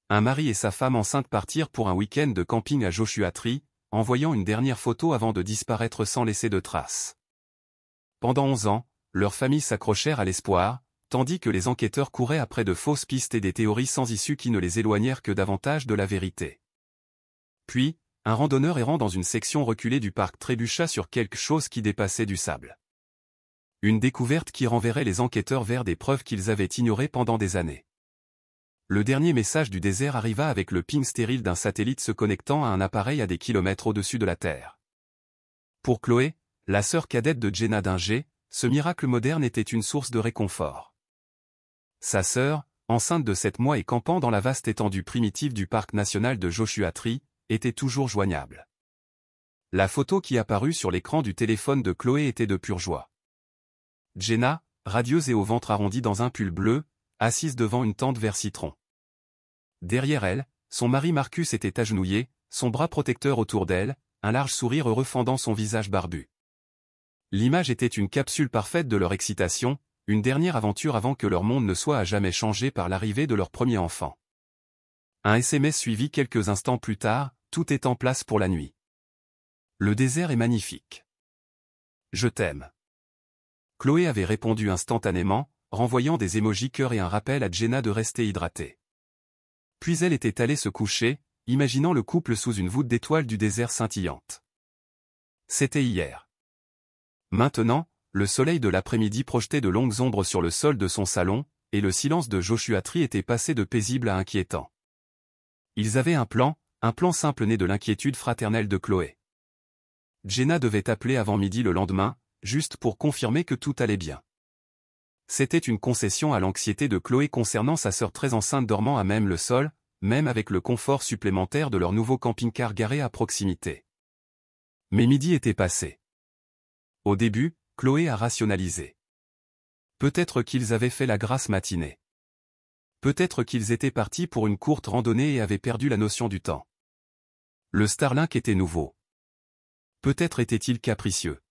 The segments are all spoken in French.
Un mari et sa femme enceinte partirent pour un week-end de camping à Joshua Tree, envoyant une dernière photo avant de disparaître sans laisser de traces. Pendant 11 ans, leurs familles s'accrochèrent à l'espoir, tandis que les enquêteurs couraient après de fausses pistes et des théories sans issue qui ne les éloignèrent que davantage de la vérité. Puis, un randonneur errant dans une section reculée du parc trébucha sur quelque chose qui dépassait du sable. Une découverte qui renverrait les enquêteurs vers des preuves qu'ils avaient ignorées pendant des années. Le dernier message du désert arriva avec le ping stérile d'un satellite se connectant à un appareil à des kilomètres au-dessus de la Terre. Pour Chloé, la sœur cadette de Jenna Dinger, ce miracle moderne était une source de réconfort. Sa sœur, enceinte de 7 mois et campant dans la vaste étendue primitive du parc national de Joshua Tree, était toujours joignable. La photo qui apparut sur l'écran du téléphone de Chloé était de pure joie. Jenna, radieuse et au ventre arrondi dans un pull bleu, assise devant une tente vert citron. Derrière elle, son mari Marcus était agenouillé, son bras protecteur autour d'elle, un large sourire heureux fendant son visage barbu. L'image était une capsule parfaite de leur excitation, une dernière aventure avant que leur monde ne soit à jamais changé par l'arrivée de leur premier enfant. Un SMS suivit quelques instants plus tard, tout est en place pour la nuit. Le désert est magnifique. Je t'aime. Chloé avait répondu instantanément, renvoyant des émojis cœur et un rappel à Jenna de rester hydratée. Puis elle était allée se coucher, imaginant le couple sous une voûte d'étoiles du désert scintillante. C'était hier. Maintenant, le soleil de l'après-midi projetait de longues ombres sur le sol de son salon, et le silence de Joshua Tree était passé de paisible à inquiétant. Ils avaient un plan simple né de l'inquiétude fraternelle de Chloé. Jenna devait appeler avant midi le lendemain, juste pour confirmer que tout allait bien. C'était une concession à l'anxiété de Chloé concernant sa sœur très enceinte dormant à même le sol, même avec le confort supplémentaire de leur nouveau camping-car garé à proximité. Mais midi était passé. Au début, Chloé a rationalisé. Peut-être qu'ils avaient fait la grasse matinée. Peut-être qu'ils étaient partis pour une courte randonnée et avaient perdu la notion du temps. Le Starlink était nouveau. Peut-être était-il capricieux.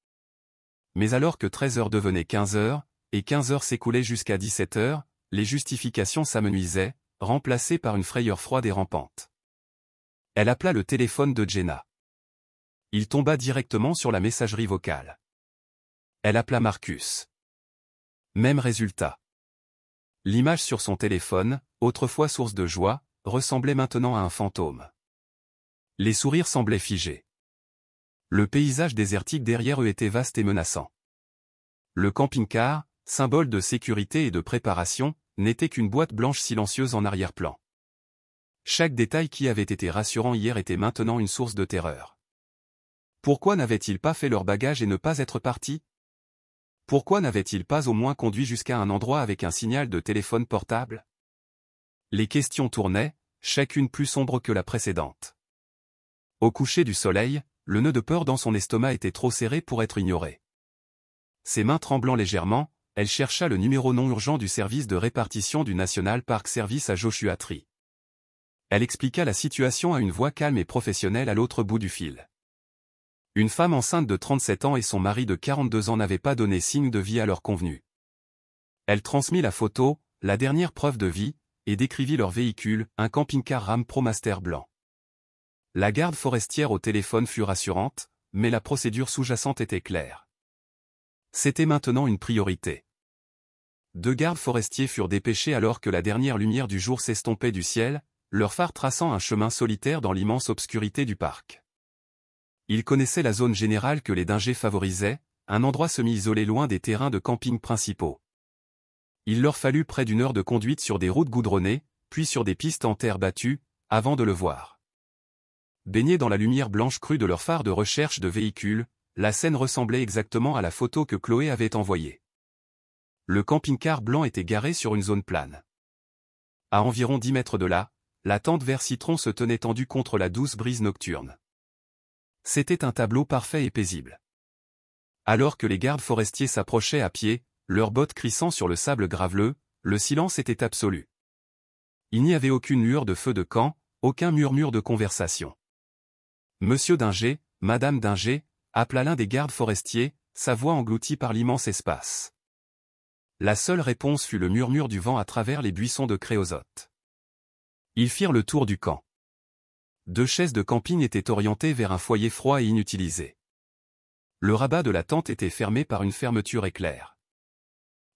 Mais alors que 13 heures devenaient 15 heures, et 15 heures s'écoulaient jusqu'à 17 heures, les justifications s'amenuisaient, remplacées par une frayeur froide et rampante. Elle appela le téléphone de Jenna. Il tomba directement sur la messagerie vocale. Elle appela Marcus. Même résultat. L'image sur son téléphone, autrefois source de joie, ressemblait maintenant à un fantôme. Les sourires semblaient figés. Le paysage désertique derrière eux était vaste et menaçant. Le camping-car, symbole de sécurité et de préparation, n'était qu'une boîte blanche silencieuse en arrière-plan. Chaque détail qui avait été rassurant hier était maintenant une source de terreur. Pourquoi n'avaient-ils pas fait leur bagage et ne pas être partis? Pourquoi n'avaient-ils pas au moins conduit jusqu'à un endroit avec un signal de téléphone portable? Les questions tournaient, chacune plus sombre que la précédente. Au coucher du soleil, le nœud de peur dans son estomac était trop serré pour être ignoré. Ses mains tremblant légèrement, elle chercha le numéro non urgent du service de répartition du National Park Service à Joshua Tree. Elle expliqua la situation à une voix calme et professionnelle à l'autre bout du fil. Une femme enceinte de 37 ans et son mari de 42 ans n'avaient pas donné signe de vie à leur convenu. Elle transmit la photo, la dernière preuve de vie, et décrivit leur véhicule, un camping-car Ram ProMaster blanc. La garde forestière au téléphone fut rassurante, mais la procédure sous-jacente était claire. C'était maintenant une priorité. 2 gardes forestiers furent dépêchés alors que la dernière lumière du jour s'estompait du ciel, leurs phares traçant un chemin solitaire dans l'immense obscurité du parc. Ils connaissaient la zone générale que les Dinger favorisaient, un endroit semi-isolé loin des terrains de camping principaux. Il leur fallut près d'1 heure de conduite sur des routes goudronnées, puis sur des pistes en terre battue, avant de le voir. Baignés dans la lumière blanche crue de leurs phares de recherche de véhicules, la scène ressemblait exactement à la photo que Chloé avait envoyée. Le camping-car blanc était garé sur une zone plane. À environ 10 mètres de là, la tente vert citron se tenait tendue contre la douce brise nocturne. C'était un tableau parfait et paisible. Alors que les gardes forestiers s'approchaient à pied, leurs bottes crissant sur le sable graveleux, le silence était absolu. Il n'y avait aucune lueur de feu de camp, aucun murmure de conversation. Monsieur Dinger, Madame Dinger, appela l'un des gardes forestiers, sa voix engloutie par l'immense espace. La seule réponse fut le murmure du vent à travers les buissons de créosote. Ils firent le tour du camp. 2 chaises de camping étaient orientées vers un foyer froid et inutilisé. Le rabat de la tente était fermé par une fermeture éclair.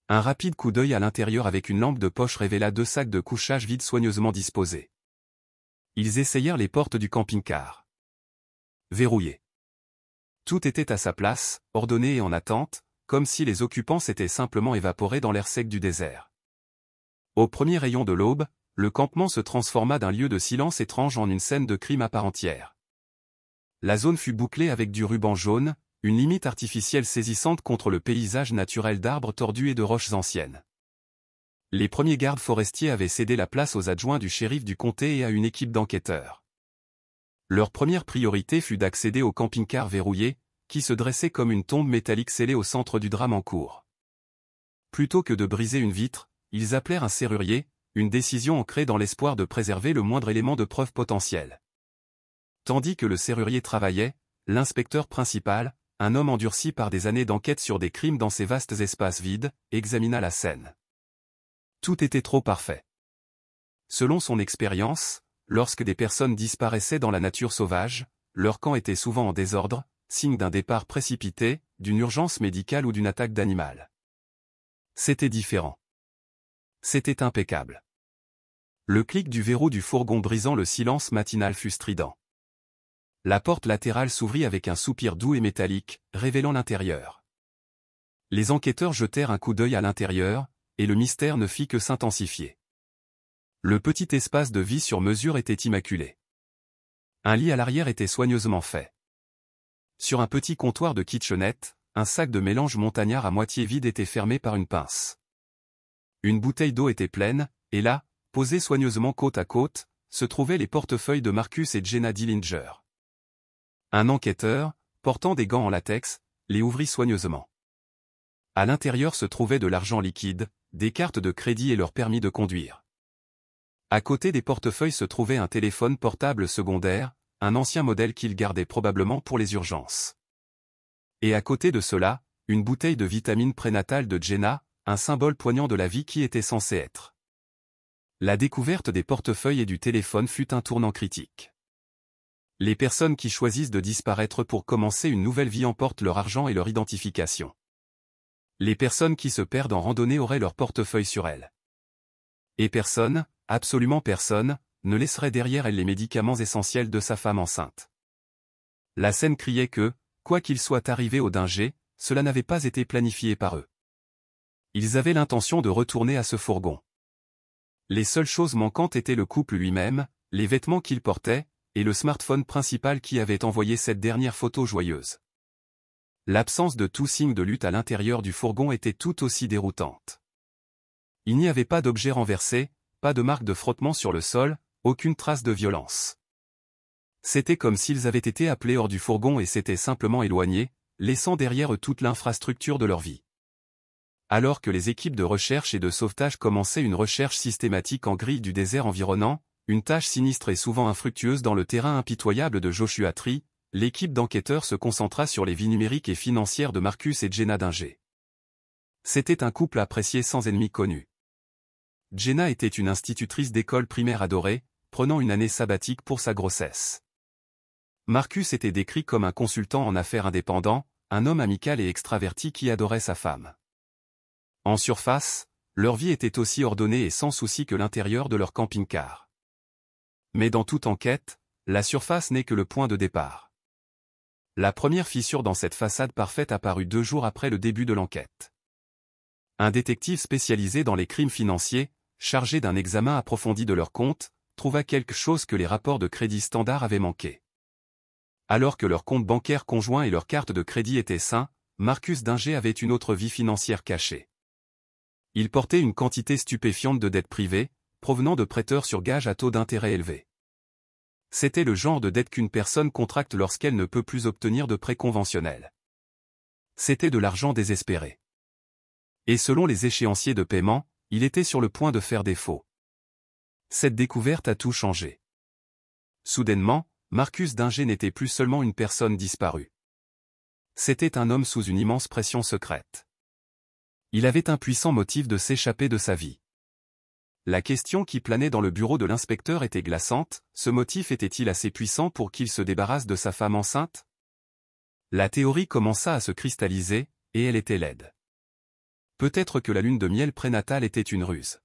Un rapide coup d'œil à l'intérieur avec une lampe de poche révéla 2 sacs de couchage vides soigneusement disposés. Ils essayèrent les portes du camping-car. Verrouillées. Tout était à sa place, ordonné et en attente, comme si les occupants s'étaient simplement évaporés dans l'air sec du désert. Au premier rayon de l'aube, le campement se transforma d'un lieu de silence étrange en une scène de crime à part entière. La zone fut bouclée avec du ruban jaune, une limite artificielle saisissante contre le paysage naturel d'arbres tordus et de roches anciennes. Les premiers gardes forestiers avaient cédé la place aux adjoints du shérif du comté et à une équipe d'enquêteurs. Leur première priorité fut d'accéder au camping-car verrouillé, qui se dressait comme une tombe métallique scellée au centre du drame en cours. Plutôt que de briser une vitre, ils appelèrent un serrurier, une décision ancrée dans l'espoir de préserver le moindre élément de preuve potentielle. Tandis que le serrurier travaillait, l'inspecteur principal, un homme endurci par des années d'enquête sur des crimes dans ces vastes espaces vides, examina la scène. Tout était trop parfait. Selon son expérience, lorsque des personnes disparaissaient dans la nature sauvage, leur camp était souvent en désordre, signe d'un départ précipité, d'une urgence médicale ou d'une attaque d'animal. C'était différent. C'était impeccable. Le clic du verrou du fourgon brisant le silence matinal fut strident. La porte latérale s'ouvrit avec un soupir doux et métallique, révélant l'intérieur. Les enquêteurs jetèrent un coup d'œil à l'intérieur, et le mystère ne fit que s'intensifier. Le petit espace de vie sur mesure était immaculé. Un lit à l'arrière était soigneusement fait. Sur un petit comptoir de kitchenette, un sac de mélange montagnard à moitié vide était fermé par une pince. Une bouteille d'eau était pleine, et là, posés soigneusement côte à côte, se trouvaient les portefeuilles de Marcus et Jenna Dillinger. Un enquêteur, portant des gants en latex, les ouvrit soigneusement. À l'intérieur se trouvait de l'argent liquide, des cartes de crédit et leur permis de conduire. À côté des portefeuilles se trouvait un téléphone portable secondaire, un ancien modèle qu'il gardait probablement pour les urgences. Et à côté de cela, une bouteille de vitamine prénatale de Jenna, un symbole poignant de la vie qui était censé être. La découverte des portefeuilles et du téléphone fut un tournant critique. Les personnes qui choisissent de disparaître pour commencer une nouvelle vie emportent leur argent et leur identification. Les personnes qui se perdent en randonnée auraient leur portefeuille sur elles. Et personne, absolument personne, ne laisserait derrière elle les médicaments essentiels de sa femme enceinte. La scène criait que, quoi qu'il soit arrivé au danger, cela n'avait pas été planifié par eux. Ils avaient l'intention de retourner à ce fourgon. Les seules choses manquantes étaient le couple lui-même, les vêtements qu'il portait, et le smartphone principal qui avait envoyé cette dernière photo joyeuse. L'absence de tout signe de lutte à l'intérieur du fourgon était tout aussi déroutante. Il n'y avait pas d'objet renversé, pas de marque de frottement sur le sol, aucune trace de violence. C'était comme s'ils avaient été appelés hors du fourgon et s'étaient simplement éloignés, laissant derrière eux toute l'infrastructure de leur vie. Alors que les équipes de recherche et de sauvetage commençaient une recherche systématique en grille du désert environnant, une tâche sinistre et souvent infructueuse dans le terrain impitoyable de Joshua Tree, l'équipe d'enquêteurs se concentra sur les vies numériques et financières de Marcus et Jenna Dinger. C'était un couple apprécié sans ennemis connus. Jenna était une institutrice d'école primaire adorée, prenant une année sabbatique pour sa grossesse. Marcus était décrit comme un consultant en affaires indépendant, un homme amical et extraverti qui adorait sa femme. En surface, leur vie était aussi ordonnée et sans souci que l'intérieur de leur camping-car. Mais dans toute enquête, la surface n'est que le point de départ. La première fissure dans cette façade parfaite apparut 2 jours après le début de l'enquête. Un détective spécialisé dans les crimes financiers, chargé d'un examen approfondi de leurs comptes, trouva quelque chose que les rapports de crédit standard avaient manqué. Alors que leurs comptes bancaires conjoints et leurs cartes de crédit étaient sains, Marcus Dinger avait une autre vie financière cachée. Il portait une quantité stupéfiante de dettes privées, provenant de prêteurs sur gage à taux d'intérêt élevés. C'était le genre de dette qu'une personne contracte lorsqu'elle ne peut plus obtenir de prêt conventionnel. C'était de l'argent désespéré. Et selon les échéanciers de paiement, il était sur le point de faire défaut. Cette découverte a tout changé. Soudainement, Marcus Dinger n'était plus seulement une personne disparue. C'était un homme sous une immense pression secrète. Il avait un puissant motif de s'échapper de sa vie. La question qui planait dans le bureau de l'inspecteur était glaçante, ce motif était-il assez puissant pour qu'il se débarrasse de sa femme enceinte? La théorie commença à se cristalliser, et elle était laide. Peut-être que la lune de miel prénatale était une ruse.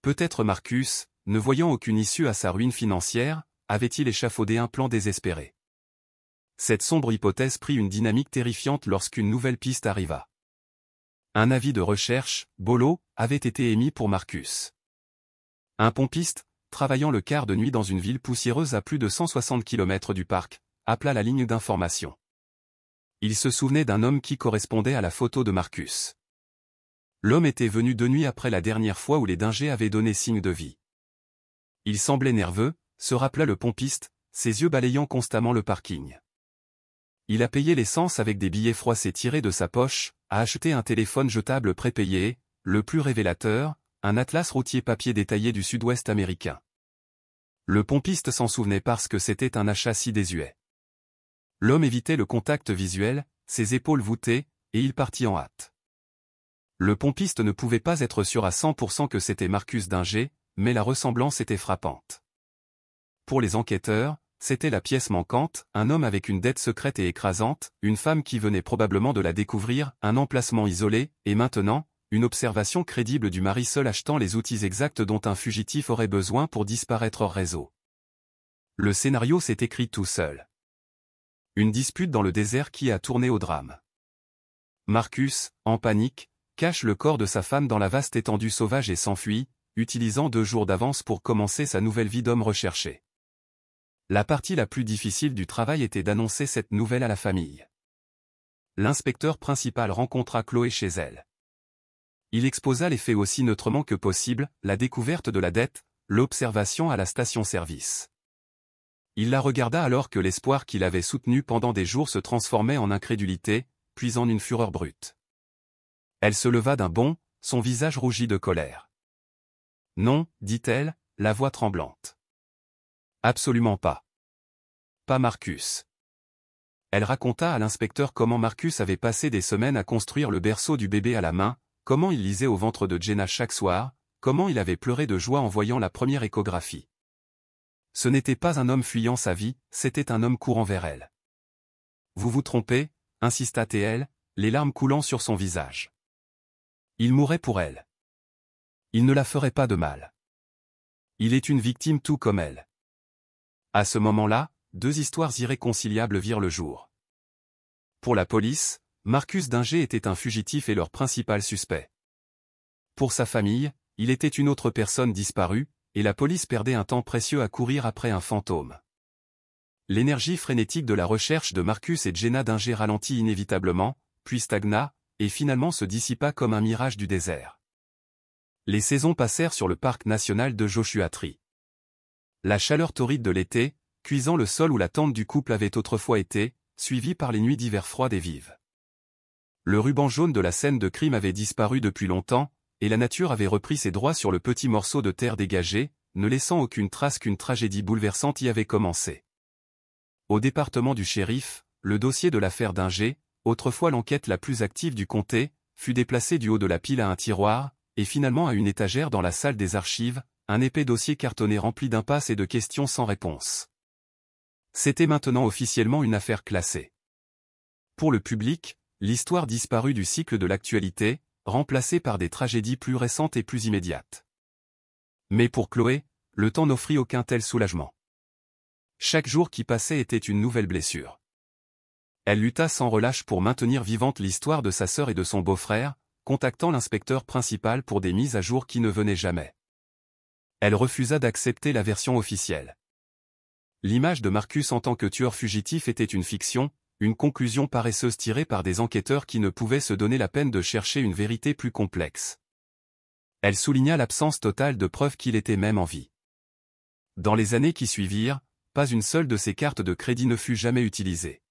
Peut-être Marcus, ne voyant aucune issue à sa ruine financière, avait-il échafaudé un plan désespéré. Cette sombre hypothèse prit une dynamique terrifiante lorsqu'une nouvelle piste arriva. Un avis de recherche, Bolo, avait été émis pour Marcus. Un pompiste, travaillant le quart de nuit dans une ville poussiéreuse à plus de 160 km du parc, appela la ligne d'information. Il se souvenait d'un homme qui correspondait à la photo de Marcus. L'homme était venu 2 nuits après la dernière fois où les dingers avaient donné signe de vie. Il semblait nerveux, se rappela le pompiste, ses yeux balayant constamment le parking. Il a payé l'essence avec des billets froissés tirés de sa poche, a acheté un téléphone jetable prépayé, le plus révélateur, un atlas routier papier détaillé du sud-ouest américain. Le pompiste s'en souvenait parce que c'était un achat si désuet. L'homme évitait le contact visuel, ses épaules voûtées, et il partit en hâte. Le pompiste ne pouvait pas être sûr à 100% que c'était Marcus Dinger, mais la ressemblance était frappante. Pour les enquêteurs, c'était la pièce manquante, un homme avec une dette secrète et écrasante, une femme qui venait probablement de la découvrir, un emplacement isolé, et maintenant, une observation crédible du mari seul achetant les outils exacts dont un fugitif aurait besoin pour disparaître hors réseau. Le scénario s'est écrit tout seul. Une dispute dans le désert qui a tourné au drame. Marcus, en panique, cache le corps de sa femme dans la vaste étendue sauvage et s'enfuit, utilisant 2 jours d'avance pour commencer sa nouvelle vie d'homme recherché. La partie la plus difficile du travail était d'annoncer cette nouvelle à la famille. L'inspecteur principal rencontra Chloé chez elle. Il exposa les faits aussi neutrement que possible, la découverte de la dette, l'observation à la station-service. Il la regarda alors que l'espoir qu'il avait soutenu pendant des jours se transformait en incrédulité, puis en une fureur brute. Elle se leva d'un bond, son visage rougi de colère. « Non, dit-elle, la voix tremblante. Absolument pas. Pas Marcus. » Elle raconta à l'inspecteur comment Marcus avait passé des semaines à construire le berceau du bébé à la main, comment il lisait au ventre de Jenna chaque soir, comment il avait pleuré de joie en voyant la première échographie. Ce n'était pas un homme fuyant sa vie, c'était un homme courant vers elle. « Vous vous trompez, insista-t-elle, les larmes coulant sur son visage. Il mourrait pour elle. Il ne la ferait pas de mal. Il est une victime tout comme elle. » À ce moment-là, 2 histoires irréconciliables virent le jour. Pour la police, Marcus Dinger était un fugitif et leur principal suspect. Pour sa famille, il était une autre personne disparue, et la police perdait un temps précieux à courir après un fantôme. L'énergie frénétique de la recherche de Marcus et Jenna Dinger ralentit inévitablement, puis stagna, et finalement se dissipa comme un mirage du désert. Les saisons passèrent sur le parc national de Joshua Tree. La chaleur torride de l'été, cuisant le sol où la tente du couple avait autrefois été, suivie par les nuits d'hiver froides et vives. Le ruban jaune de la scène de crime avait disparu depuis longtemps, et la nature avait repris ses droits sur le petit morceau de terre dégagé, ne laissant aucune trace qu'une tragédie bouleversante y avait commencé. Au département du shérif, le dossier de l'affaire Dinger, autrefois l'enquête la plus active du comté, fut déplacé du haut de la pile à un tiroir, et finalement à une étagère dans la salle des archives, un épais dossier cartonné rempli d'impasses et de questions sans réponse. C'était maintenant officiellement une affaire classée. Pour le public, l'histoire disparue du cycle de l'actualité, remplacée par des tragédies plus récentes et plus immédiates. Mais pour Chloé, le temps n'offrit aucun tel soulagement. Chaque jour qui passait était une nouvelle blessure. Elle lutta sans relâche pour maintenir vivante l'histoire de sa sœur et de son beau-frère, contactant l'inspecteur principal pour des mises à jour qui ne venaient jamais. Elle refusa d'accepter la version officielle. L'image de Marcus en tant que tueur fugitif était une fiction, une conclusion paresseuse tirée par des enquêteurs qui ne pouvaient se donner la peine de chercher une vérité plus complexe. Elle souligna l'absence totale de preuves qu'il était même en vie. Dans les années qui suivirent, pas une seule de ses cartes de crédit ne fut jamais utilisée.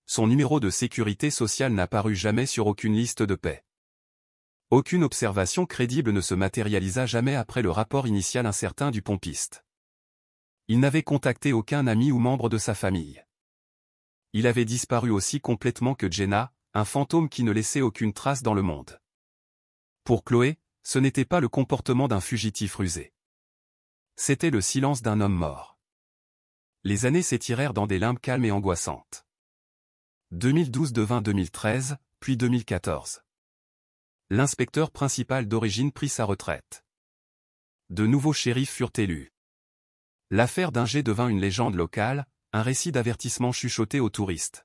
Son numéro de sécurité sociale n'apparut jamais sur aucune liste de paie. Aucune observation crédible ne se matérialisa jamais après le rapport initial incertain du pompiste. Il n'avait contacté aucun ami ou membre de sa famille. Il avait disparu aussi complètement que Jenna, un fantôme qui ne laissait aucune trace dans le monde. Pour Chloé, ce n'était pas le comportement d'un fugitif rusé. C'était le silence d'un homme mort. Les années s'étirèrent dans des limbes calmes et angoissantes. 2012 devint 2013, puis 2014. L'inspecteur principal d'origine prit sa retraite. De nouveaux shérifs furent élus. L'affaire d'Inger devint une légende locale, un récit d'avertissement chuchoté aux touristes.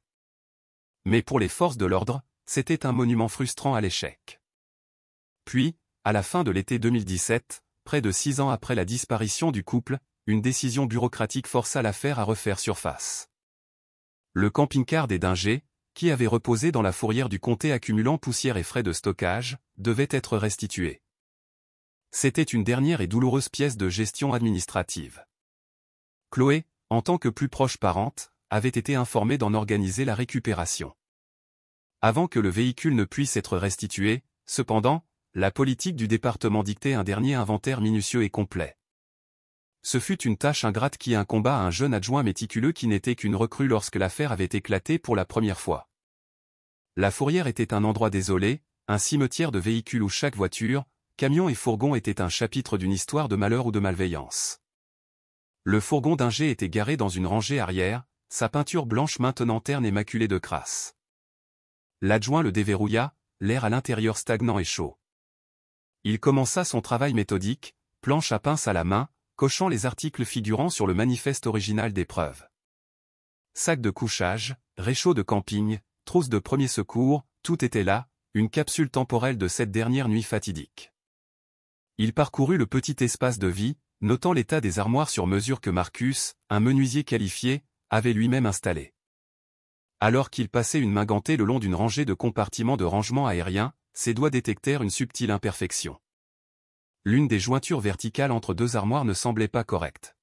Mais pour les forces de l'ordre, c'était un monument frustrant à l'échec. Puis, à la fin de l'été 2017, près de 6 ans après la disparition du couple, une décision bureaucratique força l'affaire à refaire surface. Le camping-car des Dingers, qui avait reposé dans la fourrière du comté accumulant poussière et frais de stockage, devait être restitué. C'était une dernière et douloureuse pièce de gestion administrative. Chloé, en tant que plus proche parente, avait été informée d'en organiser la récupération. Avant que le véhicule ne puisse être restitué, cependant, la politique du département dictait un dernier inventaire minutieux et complet. Ce fut une tâche ingrate qui incomba à un jeune adjoint méticuleux qui n'était qu'une recrue lorsque l'affaire avait éclaté pour la première fois. La fourrière était un endroit désolé, un cimetière de véhicules où chaque voiture, camion et fourgon était un chapitre d'une histoire de malheur ou de malveillance. Le fourgon d'Inger était garé dans une rangée arrière, sa peinture blanche maintenant terne et maculée de crasse. L'adjoint le déverrouilla, l'air à l'intérieur stagnant et chaud. Il commença son travail méthodique, planche à pince à la main, cochant les articles figurant sur le manifeste original d'épreuve. Sac de couchage, réchaud de camping, trousse de premiers secours, tout était là, une capsule temporelle de cette dernière nuit fatidique. Il parcourut le petit espace de vie, notant l'état des armoires sur mesure que Marcus, un menuisier qualifié, avait lui-même installé. Alors qu'il passait une main gantée le long d'une rangée de compartiments de rangement aérien, ses doigts détectèrent une subtile imperfection. L'une des jointures verticales entre deux armoires ne semblait pas correcte.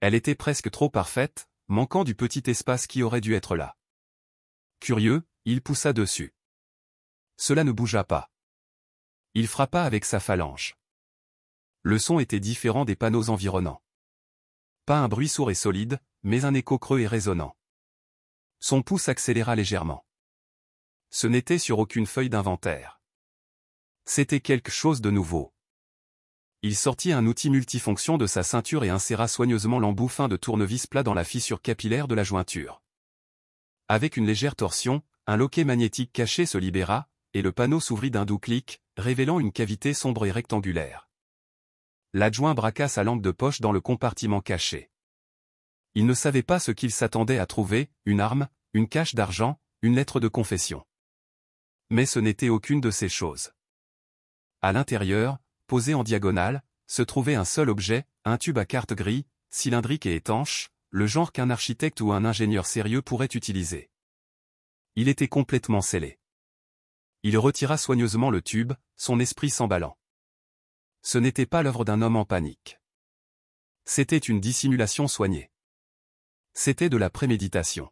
Elle était presque trop parfaite, manquant du petit espace qui aurait dû être là. Curieux, il poussa dessus. Cela ne bougea pas. Il frappa avec sa phalange. Le son était différent des panneaux environnants. Pas un bruit sourd et solide, mais un écho creux et résonnant. Son pouce accéléra légèrement. Ce n'était sur aucune feuille d'inventaire. C'était quelque chose de nouveau. Il sortit un outil multifonction de sa ceinture et inséra soigneusement l'embout fin de tournevis plat dans la fissure capillaire de la jointure. Avec une légère torsion, un loquet magnétique caché se libéra, et le panneau s'ouvrit d'un doux clic, révélant une cavité sombre et rectangulaire. L'adjoint braqua sa lampe de poche dans le compartiment caché. Il ne savait pas ce qu'il s'attendait à trouver, une arme, une cache d'argent, une lettre de confession. Mais ce n'était aucune de ces choses. À l'intérieur, posé en diagonale, se trouvait un seul objet, un tube à carte gris, cylindrique et étanche, le genre qu'un architecte ou un ingénieur sérieux pourrait utiliser. Il était complètement scellé. Il retira soigneusement le tube, son esprit s'emballant. Ce n'était pas l'œuvre d'un homme en panique. C'était une dissimulation soignée. C'était de la préméditation.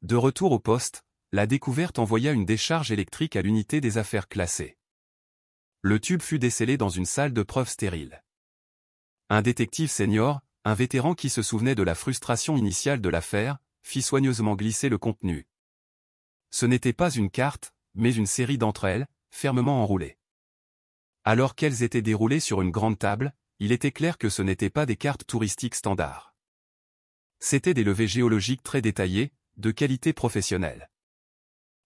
De retour au poste, la découverte envoya une décharge électrique à l'unité des affaires classées. Le tube fut décellé dans une salle de preuve stérile. Un détective senior, un vétéran qui se souvenait de la frustration initiale de l'affaire, fit soigneusement glisser le contenu. Ce n'était pas une carte, mais une série d'entre elles, fermement enroulées. Alors qu'elles étaient déroulées sur une grande table, il était clair que ce n'étaient pas des cartes touristiques standards. C'étaient des levées géologiques très détaillées, de qualité professionnelle.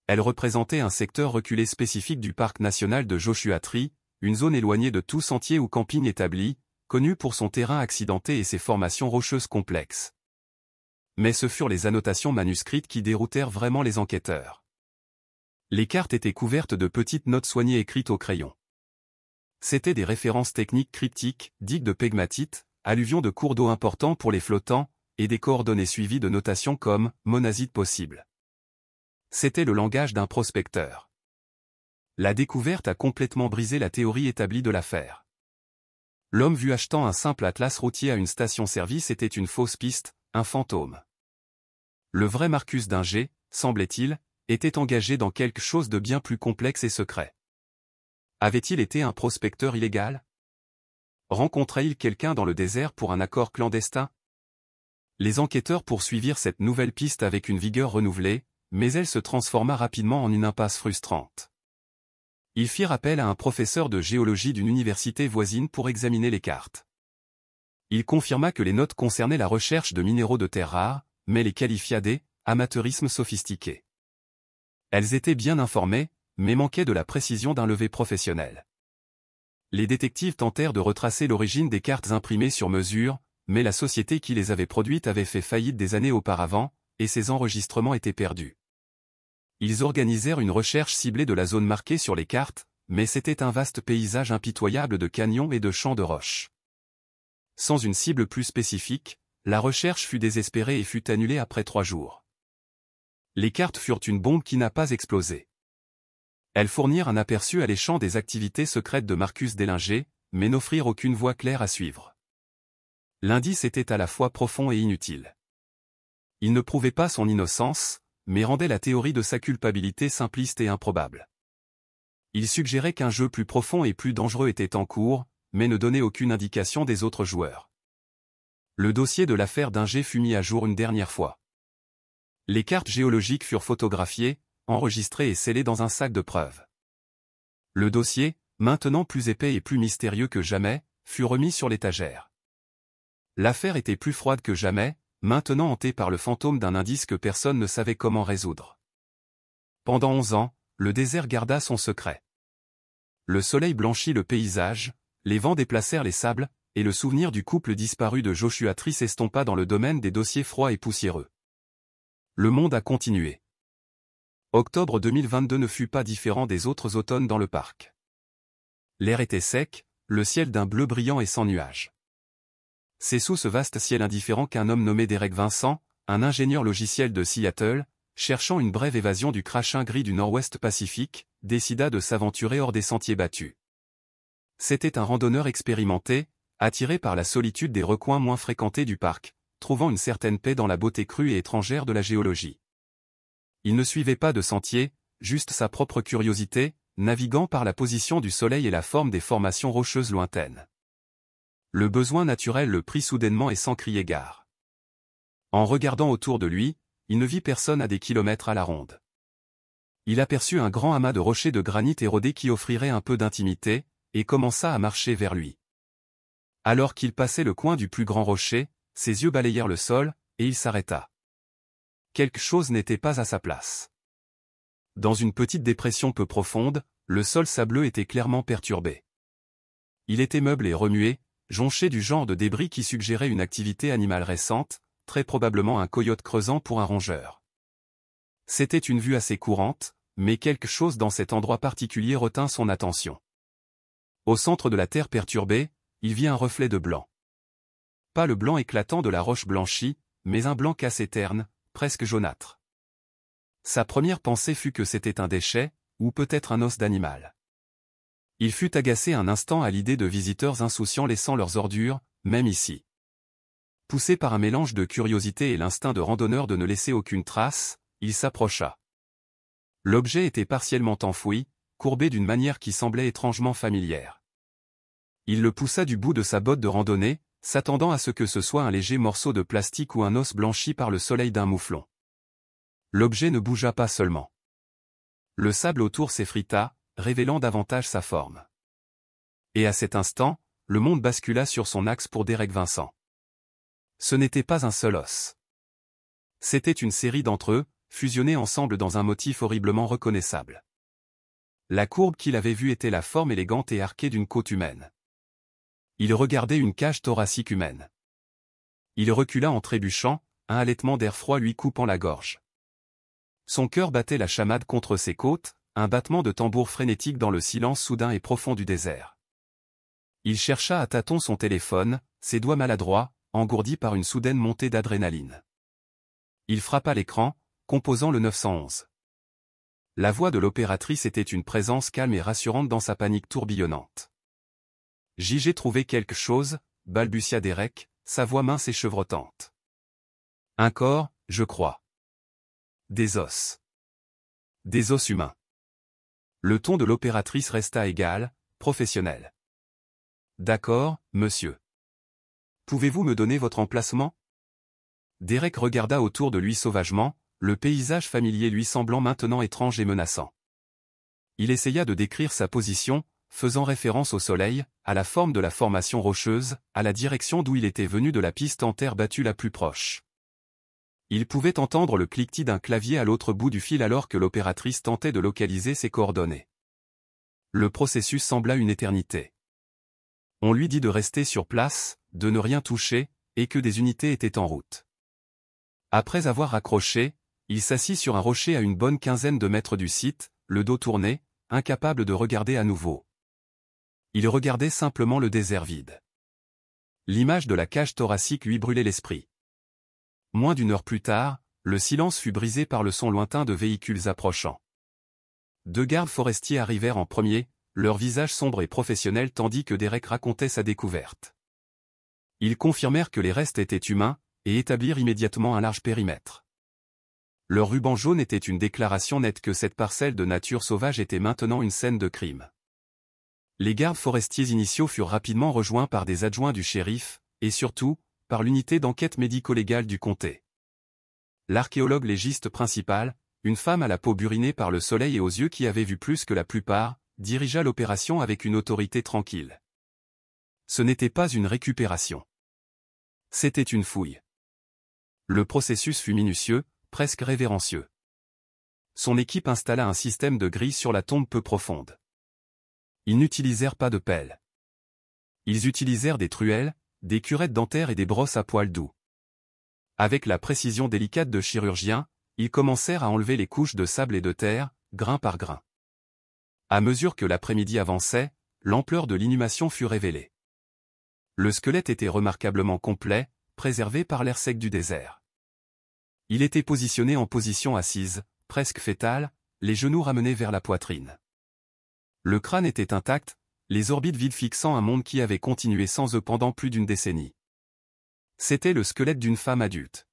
Elles représentaient un secteur reculé spécifique du parc national de Joshua Tree, une zone éloignée de tout sentier ou camping établi, connue pour son terrain accidenté et ses formations rocheuses complexes. Mais ce furent les annotations manuscrites qui déroutèrent vraiment les enquêteurs. Les cartes étaient couvertes de petites notes soignées écrites au crayon. C'étaient des références techniques cryptiques, digues de pegmatite, alluvions de cours d'eau importants pour les flottants, et des coordonnées suivies de notations comme « monazite possible ». C'était le langage d'un prospecteur. La découverte a complètement brisé la théorie établie de l'affaire. L'homme vu achetant un simple atlas routier à une station-service était une fausse piste, un fantôme. Le vrai Marcus Dinger, semblait-il, était engagé dans quelque chose de bien plus complexe et secret. Avait-il été un prospecteur illégal? Rencontrait-il quelqu'un dans le désert pour un accord clandestin? Les enquêteurs poursuivirent cette nouvelle piste avec une vigueur renouvelée, mais elle se transforma rapidement en une impasse frustrante. Ils firent appel à un professeur de géologie d'une université voisine pour examiner les cartes. Il confirma que les notes concernaient la recherche de minéraux de terres rares, mais les qualifia d'amateurisme sophistiqué. Elles étaient bien informées, mais manquaient de la précision d'un levé professionnel. Les détectives tentèrent de retracer l'origine des cartes imprimées sur mesure, mais la société qui les avait produites avait fait faillite des années auparavant, et ces enregistrements étaient perdus. Ils organisèrent une recherche ciblée de la zone marquée sur les cartes, mais c'était un vaste paysage impitoyable de canyons et de champs de roches. Sans une cible plus spécifique, la recherche fut désespérée et fut annulée après 3 jours. Les cartes furent une bombe qui n'a pas explosé. Elles fournirent un aperçu alléchant des activités secrètes de Marcus Délingé, mais n'offrirent aucune voie claire à suivre. L'indice était à la fois profond et inutile. Il ne prouvait pas son innocence, mais rendait la théorie de sa culpabilité simpliste et improbable. Il suggérait qu'un jeu plus profond et plus dangereux était en cours, mais ne donnait aucune indication des autres joueurs. Le dossier de l'affaire Dingé fut mis à jour une dernière fois. Les cartes géologiques furent photographiées, enregistrées et scellées dans un sac de preuves. Le dossier, maintenant plus épais et plus mystérieux que jamais, fut remis sur l'étagère. L'affaire était plus froide que jamais, maintenant hantée par le fantôme d'un indice que personne ne savait comment résoudre. Pendant 11 ans, le désert garda son secret. Le soleil blanchit le paysage, les vents déplacèrent les sables, et le souvenir du couple disparu de Joshua Tree s'estompa dans le domaine des dossiers froids et poussiéreux. Le monde a continué. Octobre 2022 ne fut pas différent des autres automnes dans le parc. L'air était sec, le ciel d'un bleu brillant et sans nuages. C'est sous ce vaste ciel indifférent qu'un homme nommé Derek Vincent, un ingénieur logiciel de Seattle, cherchant une brève évasion du crachin gris du nord-ouest Pacifique, décida de s'aventurer hors des sentiers battus. C'était un randonneur expérimenté, attiré par la solitude des recoins moins fréquentés du parc, trouvant une certaine paix dans la beauté crue et étrangère de la géologie. Il ne suivait pas de sentier, juste sa propre curiosité, naviguant par la position du soleil et la forme des formations rocheuses lointaines. Le besoin naturel le prit soudainement et sans crier gare. En regardant autour de lui, il ne vit personne à des kilomètres à la ronde. Il aperçut un grand amas de rochers de granit érodés qui offrirait un peu d'intimité, et commença à marcher vers lui. Alors qu'il passait le coin du plus grand rocher, ses yeux balayèrent le sol, et il s'arrêta. Quelque chose n'était pas à sa place. Dans une petite dépression peu profonde, le sol sableux était clairement perturbé. Il était meublé et remué, jonché du genre de débris qui suggérait une activité animale récente, très probablement un coyote creusant pour un rongeur. C'était une vue assez courante, mais quelque chose dans cet endroit particulier retint son attention. Au centre de la terre perturbée, il vit un reflet de blanc. Pas le blanc éclatant de la roche blanchie, mais un blanc cassé terne, presque jaunâtre. Sa première pensée fut que c'était un déchet, ou peut-être un os d'animal. Il fut agacé un instant à l'idée de visiteurs insouciants laissant leurs ordures, même ici. Poussé par un mélange de curiosité et l'instinct de randonneur de ne laisser aucune trace, il s'approcha. L'objet était partiellement enfoui, courbé d'une manière qui semblait étrangement familière. Il le poussa du bout de sa botte de randonnée, s'attendant à ce que ce soit un léger morceau de plastique ou un os blanchi par le soleil d'un mouflon. L'objet ne bougea pas seulement. Le sable autour s'effrita, révélant davantage sa forme. Et à cet instant, le monde bascula sur son axe pour Derek Vincent. Ce n'était pas un seul os. C'était une série d'entre eux, fusionnés ensemble dans un motif horriblement reconnaissable. La courbe qu'il avait vue était la forme élégante et arquée d'une côte humaine. Il regardait une cage thoracique humaine. Il recula en trébuchant, un halètement d'air froid lui coupant la gorge. Son cœur battait la chamade contre ses côtes, un battement de tambour frénétique dans le silence soudain et profond du désert. Il chercha à tâtons son téléphone, ses doigts maladroits, engourdis par une soudaine montée d'adrénaline. Il frappa l'écran, composant le 911. La voix de l'opératrice était une présence calme et rassurante dans sa panique tourbillonnante. « J'ai trouvé quelque chose », balbutia Derek, sa voix mince et chevrotante. « Un corps, je crois. Des os. Des os humains. » Le ton de l'opératrice resta égal, professionnel. « D'accord, monsieur. Pouvez-vous me donner votre emplacement ?» Derek regarda autour de lui sauvagement, le paysage familier lui semblant maintenant étrange et menaçant. Il essaya de décrire sa position, faisant référence au soleil, à la forme de la formation rocheuse, à la direction d'où il était venu de la piste en terre battue la plus proche. Il pouvait entendre le cliquetis d'un clavier à l'autre bout du fil alors que l'opératrice tentait de localiser ses coordonnées. Le processus sembla une éternité. On lui dit de rester sur place, de ne rien toucher, et que des unités étaient en route. Après avoir raccroché, il s'assit sur un rocher à une bonne quinzaine de mètres du site, le dos tourné, incapable de regarder à nouveau. Il regardait simplement le désert vide. L'image de la cage thoracique lui brûlait l'esprit. Moins d'une heure plus tard, le silence fut brisé par le son lointain de véhicules approchant. 2 gardes forestiers arrivèrent en premier, leur visage sombre et professionnel tandis que Derek racontait sa découverte. Ils confirmèrent que les restes étaient humains, et établirent immédiatement un large périmètre. Leur ruban jaune était une déclaration nette que cette parcelle de nature sauvage était maintenant une scène de crime. Les gardes forestiers initiaux furent rapidement rejoints par des adjoints du shérif, et surtout, par l'unité d'enquête médico-légale du comté. L'archéologue légiste principal, une femme à la peau burinée par le soleil et aux yeux qui avait vu plus que la plupart, dirigea l'opération avec une autorité tranquille. Ce n'était pas une récupération. C'était une fouille. Le processus fut minutieux, presque révérencieux. Son équipe installa un système de grilles sur la tombe peu profonde. Ils n'utilisèrent pas de pelle. Ils utilisèrent des truelles, des curettes dentaires et des brosses à poils doux. Avec la précision délicate de chirurgiens, ils commencèrent à enlever les couches de sable et de terre, grain par grain. À mesure que l'après-midi avançait, l'ampleur de l'inhumation fut révélée. Le squelette était remarquablement complet, préservé par l'air sec du désert. Il était positionné en position assise, presque fétale, les genoux ramenés vers la poitrine. Le crâne était intact, les orbites vides fixant un monde qui avait continué sans eux pendant plus d'une décennie. C'était le squelette d'une femme adulte.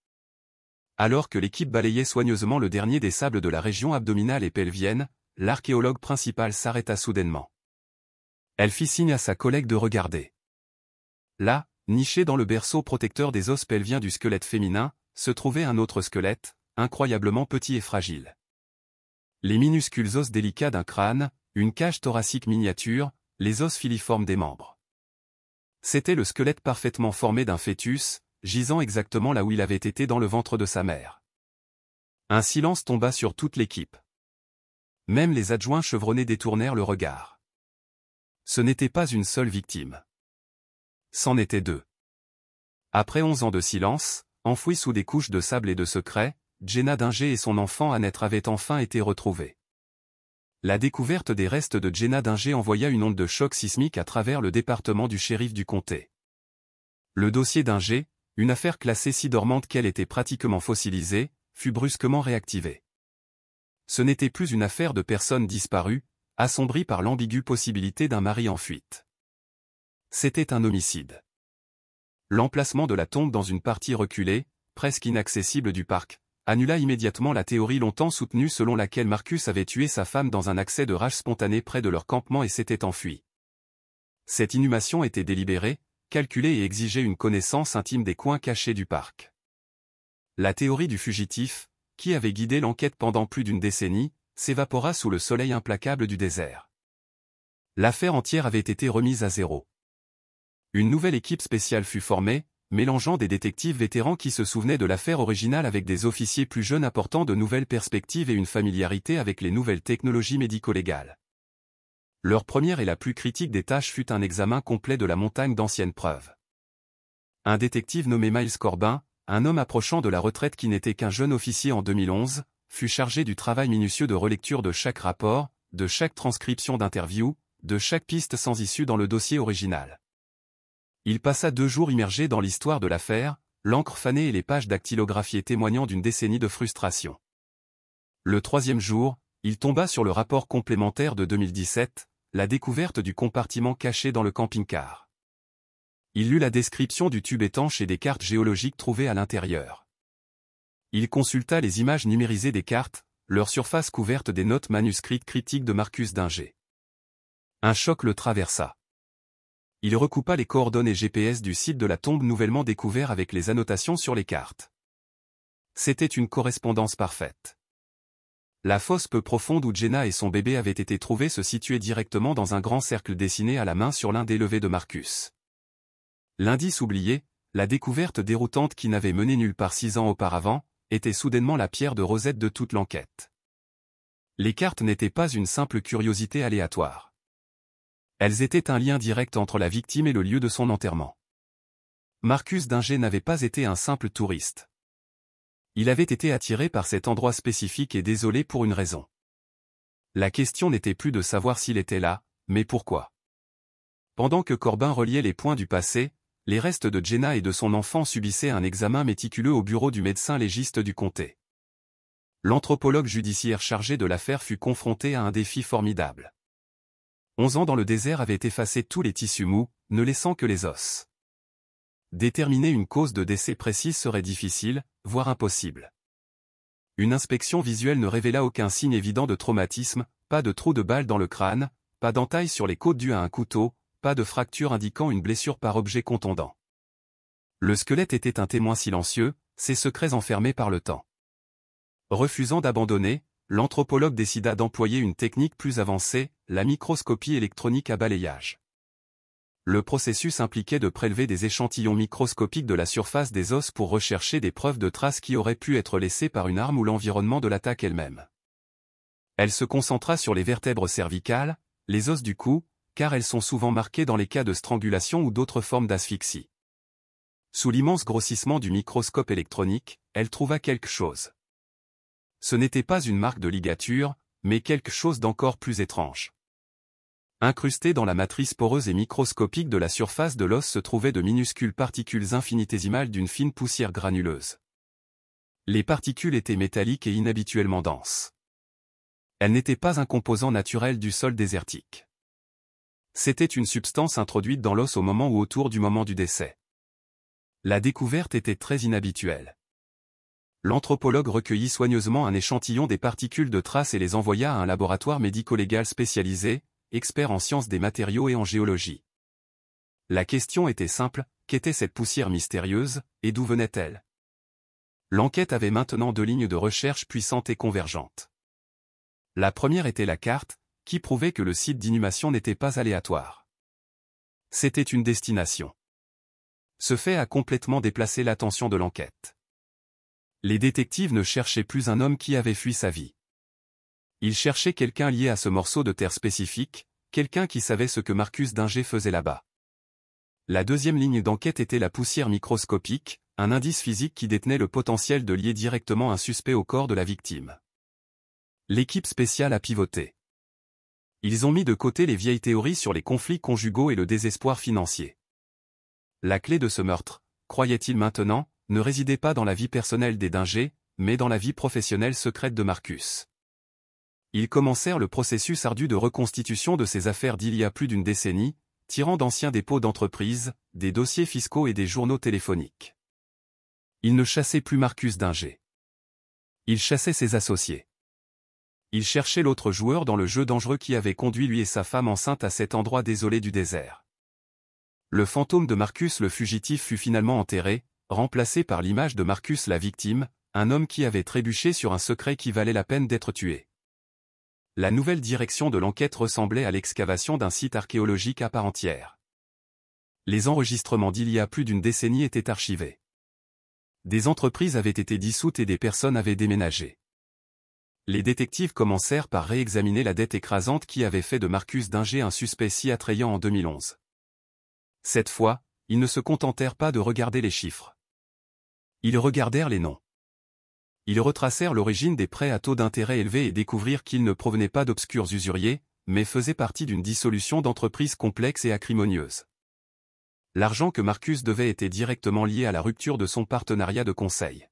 Alors que l'équipe balayait soigneusement le dernier des sables de la région abdominale et pelvienne, l'archéologue principal s'arrêta soudainement. Elle fit signe à sa collègue de regarder. Là, niché dans le berceau protecteur des os pelviens du squelette féminin, se trouvait un autre squelette, incroyablement petit et fragile. Les minuscules os délicats d'un crâne, une cage thoracique miniature, les os filiformes des membres. C'était le squelette parfaitement formé d'un fœtus, gisant exactement là où il avait été dans le ventre de sa mère. Un silence tomba sur toute l'équipe. Même les adjoints chevronnés détournèrent le regard. Ce n'était pas une seule victime. C'en étaient 2. Après 11 ans de silence, enfouis sous des couches de sable et de secret, Jenna Dinger et son enfant à naître avaient enfin été retrouvés. La découverte des restes de Jenna Dinger envoya une onde de choc sismique à travers le département du shérif du comté. Le dossier Dinger, une affaire classée si dormante qu'elle était pratiquement fossilisée, fut brusquement réactivé. Ce n'était plus une affaire de personnes disparues, assombrie par l'ambiguë possibilité d'un mari en fuite. C'était un homicide. L'emplacement de la tombe dans une partie reculée, presque inaccessible du parc, annula immédiatement la théorie longtemps soutenue selon laquelle Marcus avait tué sa femme dans un accès de rage spontané près de leur campement et s'était enfui. Cette inhumation était délibérée, calculée et exigeait une connaissance intime des coins cachés du parc. La théorie du fugitif, qui avait guidé l'enquête pendant plus d'une décennie, s'évapora sous le soleil implacable du désert. L'affaire entière avait été remise à zéro. Une nouvelle équipe spéciale fut formée, mélangeant des détectives vétérans qui se souvenaient de l'affaire originale avec des officiers plus jeunes apportant de nouvelles perspectives et une familiarité avec les nouvelles technologies médico-légales. Leur première et la plus critique des tâches fut un examen complet de la montagne d'anciennes preuves. Un détective nommé Miles Corbin, un homme approchant de la retraite qui n'était qu'un jeune officier en 2011, fut chargé du travail minutieux de relecture de chaque rapport, de chaque transcription d'interview, de chaque piste sans issue dans le dossier original. Il passa 2 jours immergé dans l'histoire de l'affaire, l'encre fanée et les pages dactylographiées témoignant d'une décennie de frustration. Le 3e jour, il tomba sur le rapport complémentaire de 2017, la découverte du compartiment caché dans le camping-car. Il lut la description du tube étanche et des cartes géologiques trouvées à l'intérieur. Il consulta les images numérisées des cartes, leur surface couverte des notes manuscrites critiques de Marcus Dinger. Un choc le traversa. Il recoupa les coordonnées GPS du site de la tombe nouvellement découvert avec les annotations sur les cartes. C'était une correspondance parfaite. La fosse peu profonde où Jenna et son bébé avaient été trouvés se situait directement dans un grand cercle dessiné à la main sur l'un des levés de Marcus. L'indice oublié, la découverte déroutante qui n'avait mené nulle part 6 ans auparavant, était soudainement la pierre de Rosette de toute l'enquête. Les cartes n'étaient pas une simple curiosité aléatoire. Elles étaient un lien direct entre la victime et le lieu de son enterrement. Marcus Dinger n'avait pas été un simple touriste. Il avait été attiré par cet endroit spécifique et désolé pour une raison. La question n'était plus de savoir s'il était là, mais pourquoi. Pendant que Corbin reliait les points du passé, les restes de Jenna et de son enfant subissaient un examen méticuleux au bureau du médecin légiste du comté. L'anthropologue judiciaire chargé de l'affaire fut confronté à un défi formidable. 11 ans dans le désert avaient effacé tous les tissus mous, ne laissant que les os. Déterminer une cause de décès précise serait difficile, voire impossible. Une inspection visuelle ne révéla aucun signe évident de traumatisme, pas de trou de balle dans le crâne, pas d'entaille sur les côtes due à un couteau, pas de fracture indiquant une blessure par objet contondant. Le squelette était un témoin silencieux, ses secrets enfermés par le temps. Refusant d'abandonner, l'anthropologue décida d'employer une technique plus avancée, la microscopie électronique à balayage. Le processus impliquait de prélever des échantillons microscopiques de la surface des os pour rechercher des preuves de traces qui auraient pu être laissées par une arme ou l'environnement de l'attaque elle-même. Elle se concentra sur les vertèbres cervicales, les os du cou, car elles sont souvent marquées dans les cas de strangulation ou d'autres formes d'asphyxie. Sous l'immense grossissement du microscope électronique, elle trouva quelque chose. Ce n'était pas une marque de ligature, mais quelque chose d'encore plus étrange. Incrustées dans la matrice poreuse et microscopique de la surface de l'os se trouvaient de minuscules particules infinitésimales d'une fine poussière granuleuse. Les particules étaient métalliques et inhabituellement denses. Elles n'étaient pas un composant naturel du sol désertique. C'était une substance introduite dans l'os au moment ou autour du moment du décès. La découverte était très inhabituelle. L'anthropologue recueillit soigneusement un échantillon des particules de traces et les envoya à un laboratoire médico-légal spécialisé, expert en sciences des matériaux et en géologie. La question était simple, qu'était cette poussière mystérieuse, et d'où venait-elle? L'enquête avait maintenant 2 lignes de recherche puissantes et convergentes. La première était la carte, qui prouvait que le site d'inhumation n'était pas aléatoire. C'était une destination. Ce fait a complètement déplacé l'attention de l'enquête. Les détectives ne cherchaient plus un homme qui avait fui sa vie. Ils cherchaient quelqu'un lié à ce morceau de terre spécifique, quelqu'un qui savait ce que Marcus Dinger faisait là-bas. La deuxième ligne d'enquête était la poussière microscopique, un indice physique qui détenait le potentiel de lier directement un suspect au corps de la victime. L'équipe spéciale a pivoté. Ils ont mis de côté les vieilles théories sur les conflits conjugaux et le désespoir financier. La clé de ce meurtre, croyait-il maintenant, ne résidait pas dans la vie personnelle des Dinger, mais dans la vie professionnelle secrète de Marcus. Ils commencèrent le processus ardu de reconstitution de ces affaires d'il y a plus d'une décennie, tirant d'anciens dépôts d'entreprise, des dossiers fiscaux et des journaux téléphoniques. Ils ne chassaient plus Marcus Dinger. Ils chassaient ses associés. Ils cherchaient l'autre joueur dans le jeu dangereux qui avait conduit lui et sa femme enceinte à cet endroit désolé du désert. Le fantôme de Marcus le fugitif fut finalement enterré, remplacé par l'image de Marcus la victime, un homme qui avait trébuché sur un secret qui valait la peine d'être tué. La nouvelle direction de l'enquête ressemblait à l'excavation d'un site archéologique à part entière. Les enregistrements d'il y a plus d'une décennie étaient archivés. Des entreprises avaient été dissoutes et des personnes avaient déménagé. Les détectives commencèrent par réexaminer la dette écrasante qui avait fait de Marcus Dinger un suspect si attrayant en 2011. Cette fois, ils ne se contentèrent pas de regarder les chiffres. Ils regardèrent les noms. Ils retracèrent l'origine des prêts à taux d'intérêt élevés et découvrirent qu'ils ne provenaient pas d'obscurs usuriers, mais faisaient partie d'une dissolution d'entreprises complexes et acrimonieuses. L'argent que Marcus devait était directement lié à la rupture de son partenariat de conseil.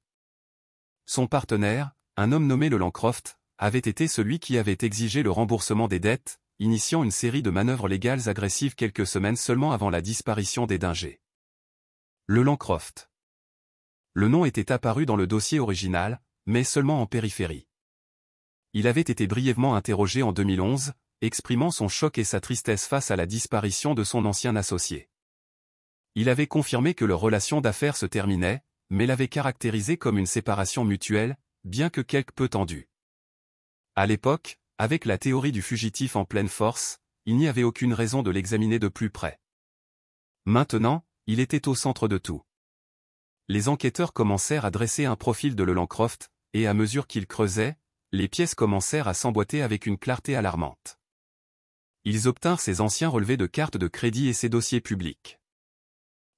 Son partenaire, un homme nommé le Lancroft, avait été celui qui avait exigé le remboursement des dettes, initiant une série de manœuvres légales agressives quelques semaines seulement avant la disparition des Dinger. Le Lancroft. Le nom était apparu dans le dossier original, mais seulement en périphérie. Il avait été brièvement interrogé en 2011, exprimant son choc et sa tristesse face à la disparition de son ancien associé. Il avait confirmé que leur relation d'affaires se terminait, mais l'avait caractérisé comme une séparation mutuelle, bien que quelque peu tendue. À l'époque, avec la théorie du fugitif en pleine force, il n'y avait aucune raison de l'examiner de plus près. Maintenant, il était au centre de tout. Les enquêteurs commencèrent à dresser un profil de Lelandcroft, et à mesure qu'ils creusaient, les pièces commencèrent à s'emboîter avec une clarté alarmante. Ils obtinrent ses anciens relevés de cartes de crédit et ses dossiers publics.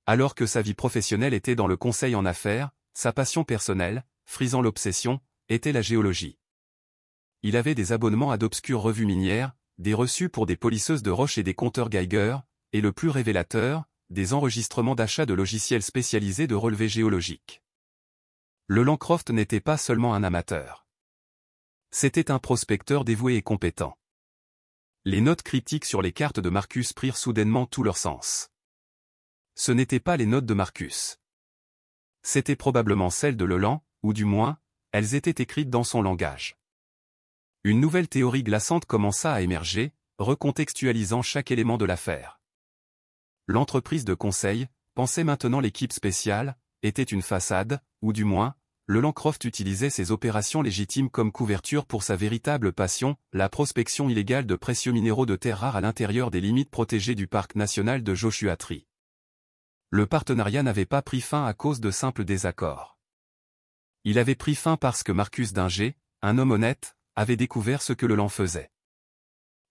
Alors que sa vie professionnelle était dans le conseil en affaires, sa passion personnelle, frisant l'obsession, était la géologie. Il avait des abonnements à d'obscures revues minières, des reçus pour des polisseuses de roches et des compteurs Geiger, et le plus révélateur, des enregistrements d'achat de logiciels spécialisés de relevés géologiques. Lelandcroft n'était pas seulement un amateur. C'était un prospecteur dévoué et compétent. Les notes cryptiques sur les cartes de Marcus prirent soudainement tout leur sens. Ce n'étaient pas les notes de Marcus. C'étaient probablement celles de Leland, ou du moins, elles étaient écrites dans son langage. Une nouvelle théorie glaçante commença à émerger, recontextualisant chaque élément de l'affaire. L'entreprise de conseil, pensait maintenant l'équipe spéciale, était une façade, ou du moins, Lelandcroft utilisait ses opérations légitimes comme couverture pour sa véritable passion, la prospection illégale de précieux minéraux de terres rares à l'intérieur des limites protégées du parc national de Joshua Tree. Le partenariat n'avait pas pris fin à cause de simples désaccords. Il avait pris fin parce que Marcus Dinger, un homme honnête, avait découvert ce que Leland faisait.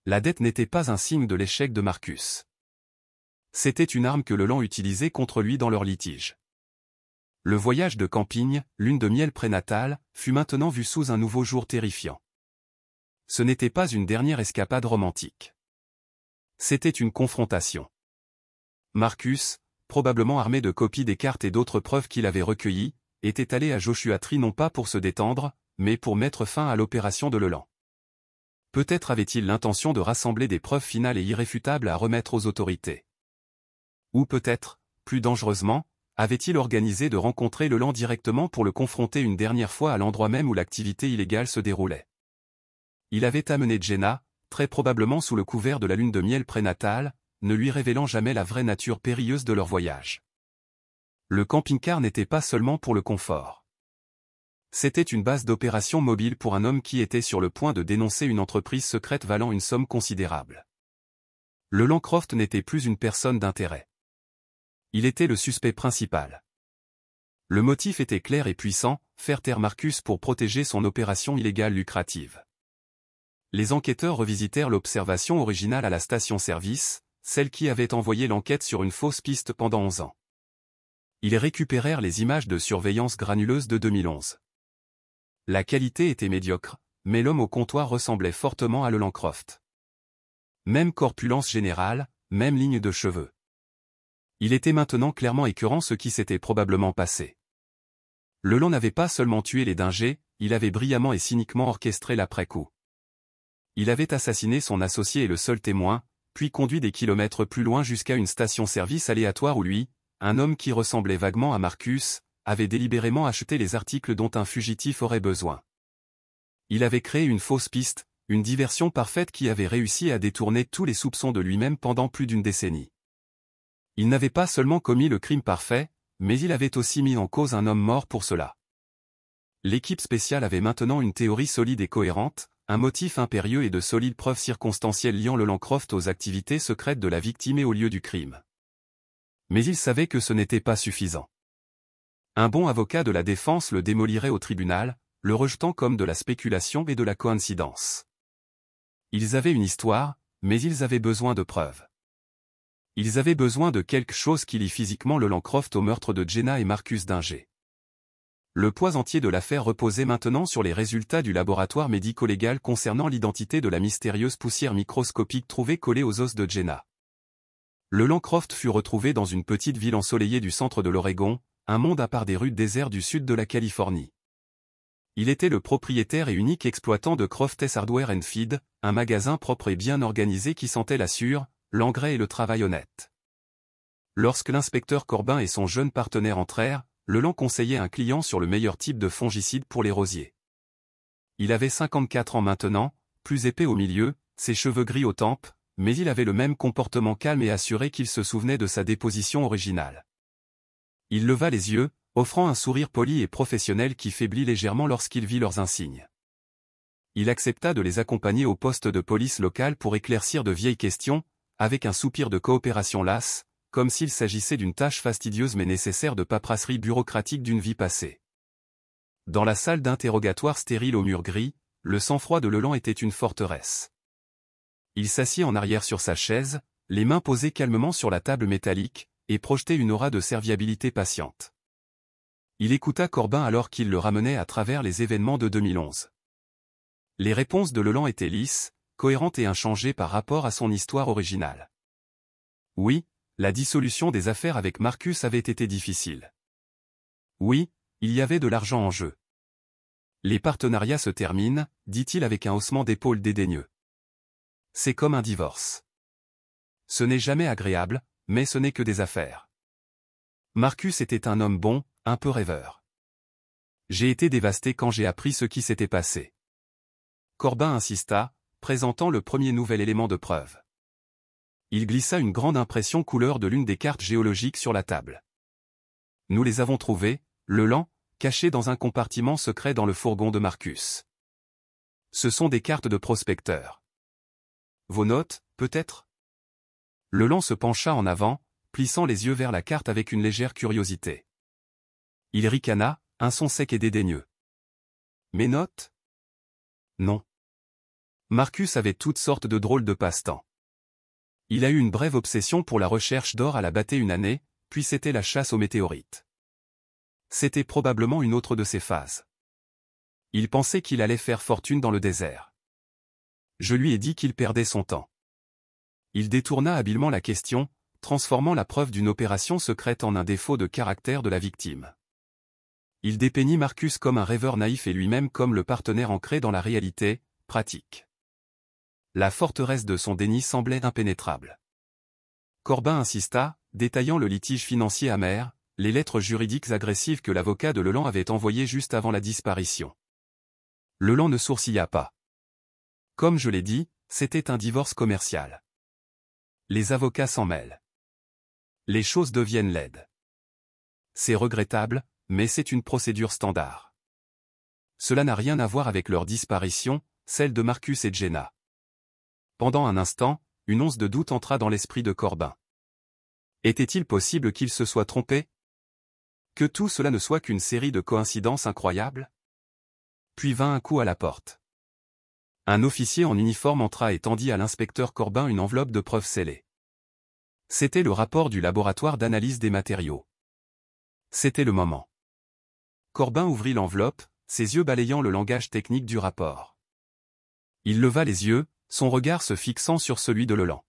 La dette n'était pas un signe de l'échec de Marcus. C'était une arme que Leland utilisait contre lui dans leur litige. Le voyage de camping, lune de miel prénatale, fut maintenant vu sous un nouveau jour terrifiant. Ce n'était pas une dernière escapade romantique. C'était une confrontation. Marcus, probablement armé de copies des cartes et d'autres preuves qu'il avait recueillies, était allé à Joshua Tree non pas pour se détendre, mais pour mettre fin à l'opération de Leland. Peut-être avait-il l'intention de rassembler des preuves finales et irréfutables à remettre aux autorités. Ou peut-être, plus dangereusement, avait-il organisé de rencontrer Leland directement pour le confronter une dernière fois à l'endroit même où l'activité illégale se déroulait. Il avait amené Jenna, très probablement sous le couvert de la lune de miel prénatale, ne lui révélant jamais la vraie nature périlleuse de leur voyage. Le camping-car n'était pas seulement pour le confort. C'était une base d'opération mobile pour un homme qui était sur le point de dénoncer une entreprise secrète valant une somme considérable. Lelandcroft n'était plus une personne d'intérêt. Il était le suspect principal. Le motif était clair et puissant, faire taire Marcus pour protéger son opération illégale lucrative. Les enquêteurs revisitèrent l'observation originale à la station-service, celle qui avait envoyé l'enquête sur une fausse piste pendant 11 ans. Ils récupérèrent les images de surveillance granuleuse de 2011. La qualité était médiocre, mais l'homme au comptoir ressemblait fortement à Lelandcroft. Même corpulence générale, même ligne de cheveux. Il était maintenant clairement écœurant ce qui s'était probablement passé. Leland n'avait pas seulement tué les Dinger, il avait brillamment et cyniquement orchestré l'après-coup. Il avait assassiné son associé et le seul témoin, puis conduit des kilomètres plus loin jusqu'à une station-service aléatoire où lui, un homme qui ressemblait vaguement à Marcus, avait délibérément acheté les articles dont un fugitif aurait besoin. Il avait créé une fausse piste, une diversion parfaite qui avait réussi à détourner tous les soupçons de lui-même pendant plus d'une décennie. Il n'avait pas seulement commis le crime parfait, mais il avait aussi mis en cause un homme mort pour cela. L'équipe spéciale avait maintenant une théorie solide et cohérente, un motif impérieux et de solides preuves circonstancielles liant Lelandcroft aux activités secrètes de la victime et au lieu du crime. Mais il savait que ce n'était pas suffisant. Un bon avocat de la défense le démolirait au tribunal, le rejetant comme de la spéculation et de la coïncidence. Ils avaient une histoire, mais ils avaient besoin de preuves. Ils avaient besoin de quelque chose qui lie physiquement Lelandcroft au meurtre de Jenna et Marcus Dinger. Le poids entier de l'affaire reposait maintenant sur les résultats du laboratoire médico-légal concernant l'identité de la mystérieuse poussière microscopique trouvée collée aux os de Jenna. Lelandcroft fut retrouvé dans une petite ville ensoleillée du centre de l'Oregon, un monde à part des rudes déserts du sud de la Californie. Il était le propriétaire et unique exploitant de Crofts Hardware & Feed, un magasin propre et bien organisé qui sentait la sueur, l'engrais et le travail honnête. Lorsque l'inspecteur Corbin et son jeune partenaire entrèrent, Leland conseillait un client sur le meilleur type de fongicide pour les rosiers. Il avait 54 ans maintenant, plus épais au milieu, ses cheveux gris aux tempes, mais il avait le même comportement calme et assuré qu'il se souvenait de sa déposition originale. Il leva les yeux, offrant un sourire poli et professionnel qui faiblit légèrement lorsqu'il vit leurs insignes. Il accepta de les accompagner au poste de police local pour éclaircir de vieilles questions, avec un soupir de coopération lasse, comme s'il s'agissait d'une tâche fastidieuse mais nécessaire de paperasserie bureaucratique d'une vie passée. Dans la salle d'interrogatoire stérile aux murs gris, le sang-froid de Leland était une forteresse. Il s'assit en arrière sur sa chaise, les mains posées calmement sur la table métallique, et projetait une aura de serviabilité patiente. Il écouta Corbin alors qu'il le ramenait à travers les événements de 2011. Les réponses de Leland étaient lisses, cohérentes et inchangées par rapport à son histoire originale. Oui, la dissolution des affaires avec Marcus avait été difficile. Oui, il y avait de l'argent en jeu. Les partenariats se terminent, dit-il avec un haussement d'épaule dédaigneux. C'est comme un divorce. Ce n'est jamais agréable, mais ce n'est que des affaires. Marcus était un homme bon, un peu rêveur. J'ai été dévasté quand j'ai appris ce qui s'était passé. Corbin insista, présentant le premier nouvel élément de preuve. Il glissa une grande impression couleur de l'une des cartes géologiques sur la table. Nous les avons trouvées, Leland, cachées dans un compartiment secret dans le fourgon de Marcus. Ce sont des cartes de prospecteurs. Vos notes, peut-être ? Leland se pencha en avant, plissant les yeux vers la carte avec une légère curiosité. Il ricana, un son sec et dédaigneux. Mes notes ? Non. Marcus avait toutes sortes de drôles de passe-temps. Il a eu une brève obsession pour la recherche d'or à la Batée une année, puis c'était la chasse aux météorites. C'était probablement une autre de ses phases. Il pensait qu'il allait faire fortune dans le désert. Je lui ai dit qu'il perdait son temps. Il détourna habilement la question, transformant la preuve d'une opération secrète en un défaut de caractère de la victime. Il dépeignit Marcus comme un rêveur naïf et lui-même comme le partenaire ancré dans la réalité, pratique. La forteresse de son déni semblait impénétrable. Corbin insista, détaillant le litige financier amer, les lettres juridiques agressives que l'avocat de Leland avait envoyées juste avant la disparition. Leland ne sourcilla pas. Comme je l'ai dit, c'était un divorce commercial. Les avocats s'en mêlent. Les choses deviennent laides. C'est regrettable, mais c'est une procédure standard. Cela n'a rien à voir avec leur disparition, celle de Marcus et Jenna. Pendant un instant, une once de doute entra dans l'esprit de Corbin. Était-il possible qu'il se soit trompé? Que tout cela ne soit qu'une série de coïncidences incroyables? Puis vint un coup à la porte. Un officier en uniforme entra et tendit à l'inspecteur Corbin une enveloppe de preuves scellée. C'était le rapport du laboratoire d'analyse des matériaux. C'était le moment. Corbin ouvrit l'enveloppe, ses yeux balayant le langage technique du rapport. Il leva les yeux, son regard se fixant sur celui de Leland.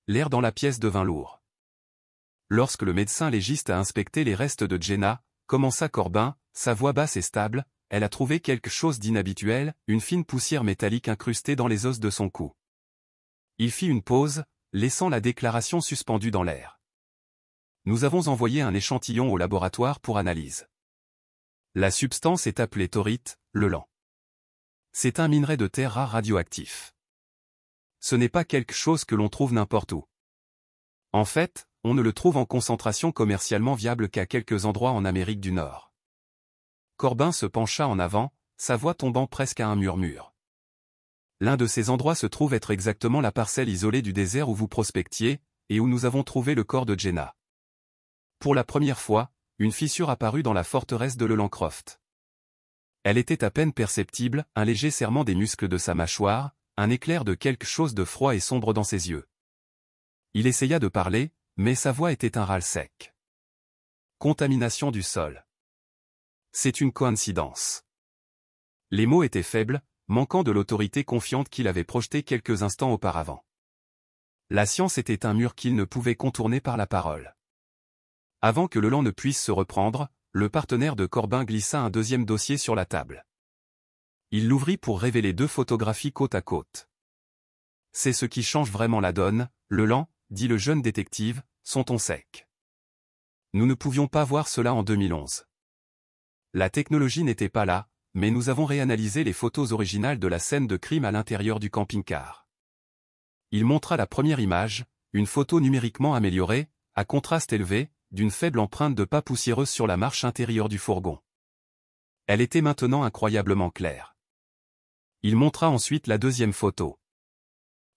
L'air dans la pièce devint lourd. Lorsque le médecin légiste a inspecté les restes de Jenna, commença Corbin, sa voix basse et stable, elle a trouvé quelque chose d'inhabituel, une fine poussière métallique incrustée dans les os de son cou. Il fit une pause, laissant la déclaration suspendue dans l'air. Nous avons envoyé un échantillon au laboratoire pour analyse. La substance est appelée thorite, Leland. C'est un minerai de terre rare radioactif. Ce n'est pas quelque chose que l'on trouve n'importe où. En fait, on ne le trouve en concentration commercialement viable qu'à quelques endroits en Amérique du Nord. Corbin se pencha en avant, sa voix tombant presque à un murmure. L'un de ces endroits se trouve être exactement la parcelle isolée du désert où vous prospectiez, et où nous avons trouvé le corps de Jenna. Pour la première fois, une fissure apparut dans la forteresse de Lelandcroft. Elle était à peine perceptible, un léger serrement des muscles de sa mâchoire, un éclair de quelque chose de froid et sombre dans ses yeux. Il essaya de parler, mais sa voix était un râle sec. Contamination du sol. C'est une coïncidence. Les mots étaient faibles, manquant de l'autorité confiante qu'il avait projetée quelques instants auparavant. La science était un mur qu'il ne pouvait contourner par la parole. Avant que Leland ne puisse se reprendre, le partenaire de Corbin glissa un deuxième dossier sur la table. Il l'ouvrit pour révéler 2 photographies côte à côte. C'est ce qui change vraiment la donne, Leland, dit le jeune détective, son ton sec. Nous ne pouvions pas voir cela en 2011. La technologie n'était pas là, mais nous avons réanalysé les photos originales de la scène de crime à l'intérieur du camping-car. Il montra la première image, une photo numériquement améliorée, à contraste élevé, d'une faible empreinte de pas poussiéreuse sur la marche intérieure du fourgon. Elle était maintenant incroyablement claire. Il montra ensuite la deuxième photo.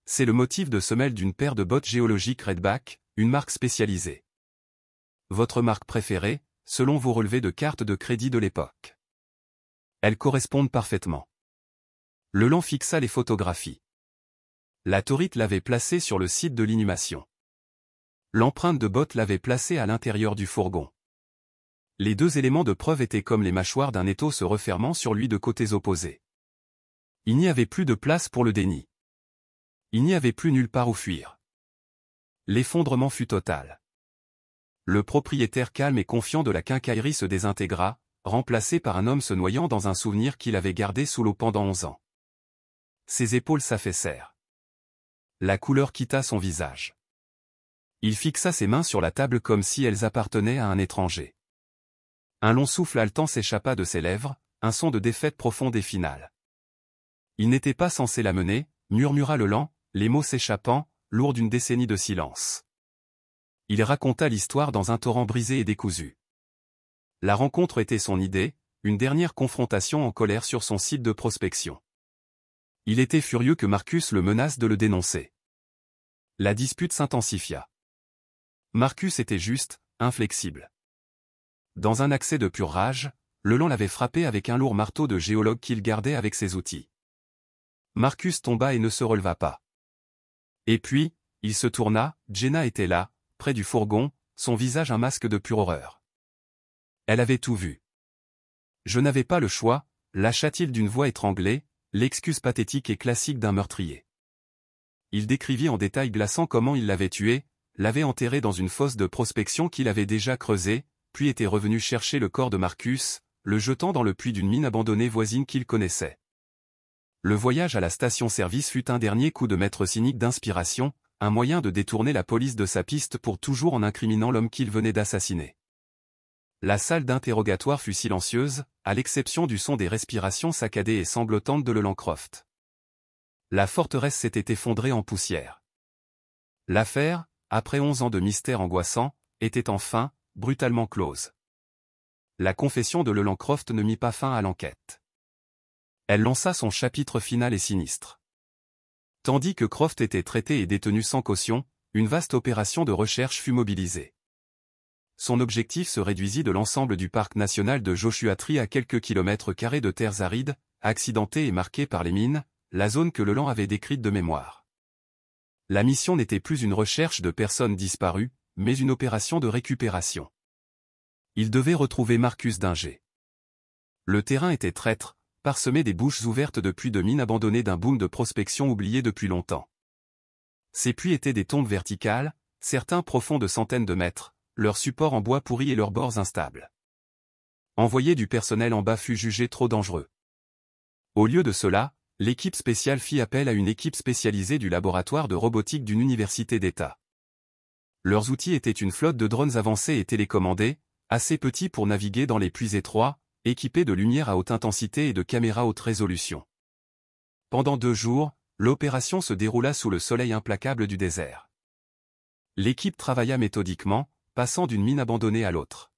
C'est le motif de semelle d'une paire de bottes géologiques Redback, une marque spécialisée. Votre marque préférée, selon vos relevés de carte de crédit de l'époque. Elles correspondent parfaitement. Leland fixa les photographies. La Torit l'avait placée sur le site de l'inhumation. L'empreinte de botte l'avait placée à l'intérieur du fourgon. Les deux éléments de preuve étaient comme les mâchoires d'un étau se refermant sur lui de côtés opposés. Il n'y avait plus de place pour le déni. Il n'y avait plus nulle part où fuir. L'effondrement fut total. Le propriétaire calme et confiant de la quincaillerie se désintégra, remplacé par un homme se noyant dans un souvenir qu'il avait gardé sous l'eau pendant 11 ans. Ses épaules s'affaissèrent. La couleur quitta son visage. Il fixa ses mains sur la table comme si elles appartenaient à un étranger. Un long souffle haletant s'échappa de ses lèvres, un son de défaite profonde et finale. Il n'était pas censé la mener, murmura Leland, les mots s'échappant, lourds d'une décennie de silence. Il raconta l'histoire dans un torrent brisé et décousu. La rencontre était son idée, une dernière confrontation en colère sur son site de prospection. Il était furieux que Marcus le menace de le dénoncer. La dispute s'intensifia. Marcus était juste, inflexible. Dans un accès de pure rage, Leland l'avait frappé avec un lourd marteau de géologue qu'il gardait avec ses outils. Marcus tomba et ne se releva pas. Et puis, il se tourna, Jenna était là, près du fourgon, son visage un masque de pure horreur. Elle avait tout vu. Je n'avais pas le choix, lâcha-t-il d'une voix étranglée, l'excuse pathétique et classique d'un meurtrier. Il décrivit en détail glaçant comment il l'avait tué, l'avait enterré dans une fosse de prospection qu'il avait déjà creusée, puis était revenu chercher le corps de Marcus, le jetant dans le puits d'une mine abandonnée voisine qu'il connaissait. Le voyage à la station-service fut un dernier coup de maître cynique d'inspiration, un moyen de détourner la police de sa piste pour toujours en incriminant l'homme qu'il venait d'assassiner. La salle d'interrogatoire fut silencieuse, à l'exception du son des respirations saccadées et sanglotantes de Leland Croft. La forteresse s'était effondrée en poussière. L'affaire, après 11 ans de mystère angoissant, était enfin, brutalement close. La confession de Leland Croft ne mit pas fin à l'enquête. Elle lança son chapitre final et sinistre. Tandis que Croft était traité et détenu sans caution, une vaste opération de recherche fut mobilisée. Son objectif se réduisit de l'ensemble du parc national de Joshua Tree à quelques kilomètres carrés de terres arides, accidentées et marquées par les mines, la zone que Leland avait décrite de mémoire. La mission n'était plus une recherche de personnes disparues, mais une opération de récupération. Il devait retrouver Marcus Dinger. Le terrain était traître, parsemé des bouches ouvertes de puits de mines abandonnés d'un boom de prospection oublié depuis longtemps. Ces puits étaient des tombes verticales, certains profonds de centaines de mètres, leurs supports en bois pourri et leurs bords instables. Envoyer du personnel en bas fut jugé trop dangereux. Au lieu de cela, l'équipe spéciale fit appel à une équipe spécialisée du laboratoire de robotique d'une université d'État. Leurs outils étaient une flotte de drones avancés et télécommandés, assez petits pour naviguer dans les puits étroits, équipés de lumières à haute intensité et de caméras haute résolution. Pendant 2 jours, l'opération se déroula sous le soleil implacable du désert. L'équipe travailla méthodiquement, passant d'une mine abandonnée à l'autre.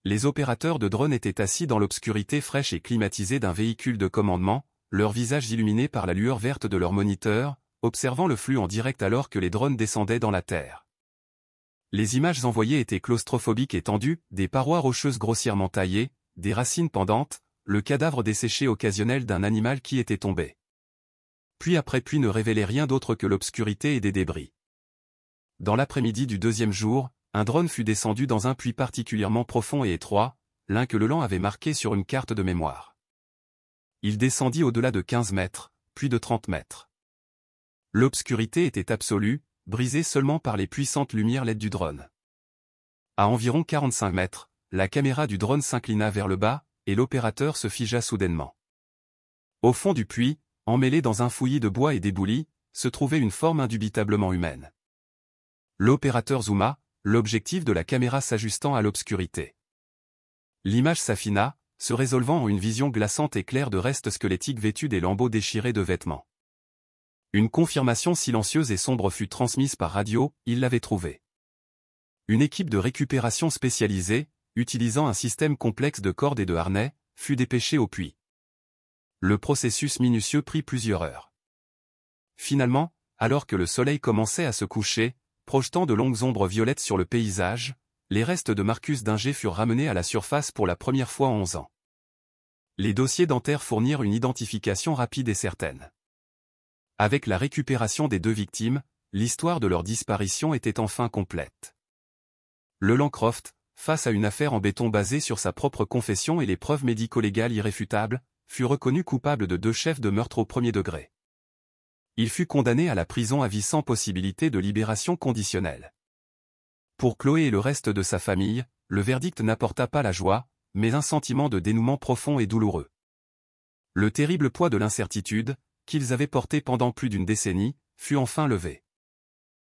Les opérateurs de drones étaient assis dans l'obscurité fraîche et climatisée d'un véhicule de commandement, leurs visages illuminés par la lueur verte de leurs moniteurs, observant le flux en direct alors que les drones descendaient dans la terre. Les images envoyées étaient claustrophobiques et tendues, des parois rocheuses grossièrement taillées, des racines pendantes, le cadavre desséché occasionnel d'un animal qui était tombé. Puis après pluie ne révélait rien d'autre que l'obscurité et des débris. Dans l'après-midi du 2e jour, un drone fut descendu dans un puits particulièrement profond et étroit, l'un que Leland avait marqué sur une carte de mémoire. Il descendit au-delà de 15 mètres, puis de 30 mètres. L'obscurité était absolue, brisée seulement par les puissantes lumières LED du drone. À environ 45 mètres, la caméra du drone s'inclina vers le bas, et l'opérateur se figea soudainement. Au fond du puits, emmêlé dans un fouillis de bois et d'éboulis, se trouvait une forme indubitablement humaine. L'opérateur zooma, l'objectif de la caméra s'ajustant à l'obscurité. L'image s'affina, se résolvant en une vision glaçante et claire de restes squelettiques vêtus des lambeaux déchirés de vêtements. Une confirmation silencieuse et sombre fut transmise par radio, il l'avait trouvé. Une équipe de récupération spécialisée, utilisant un système complexe de cordes et de harnais, fut dépêchée au puits. Le processus minutieux prit plusieurs heures. Finalement, alors que le soleil commençait à se coucher, projetant de longues ombres violettes sur le paysage, les restes de Marcus Dinger furent ramenés à la surface pour la première fois en 11 ans. Les dossiers dentaires fournirent une identification rapide et certaine. Avec la récupération des deux victimes, l'histoire de leur disparition était enfin complète. Le Lancroft, face à une affaire en béton basée sur sa propre confession et les preuves médico-légales irréfutables, fut reconnu coupable de 2 chefs de meurtre au premier degré. Il fut condamné à la prison à vie sans possibilité de libération conditionnelle. Pour Chloé et le reste de sa famille, le verdict n'apporta pas la joie, mais un sentiment de dénouement profond et douloureux. Le terrible poids de l'incertitude, qu'ils avaient porté pendant plus d'une décennie, fut enfin levé.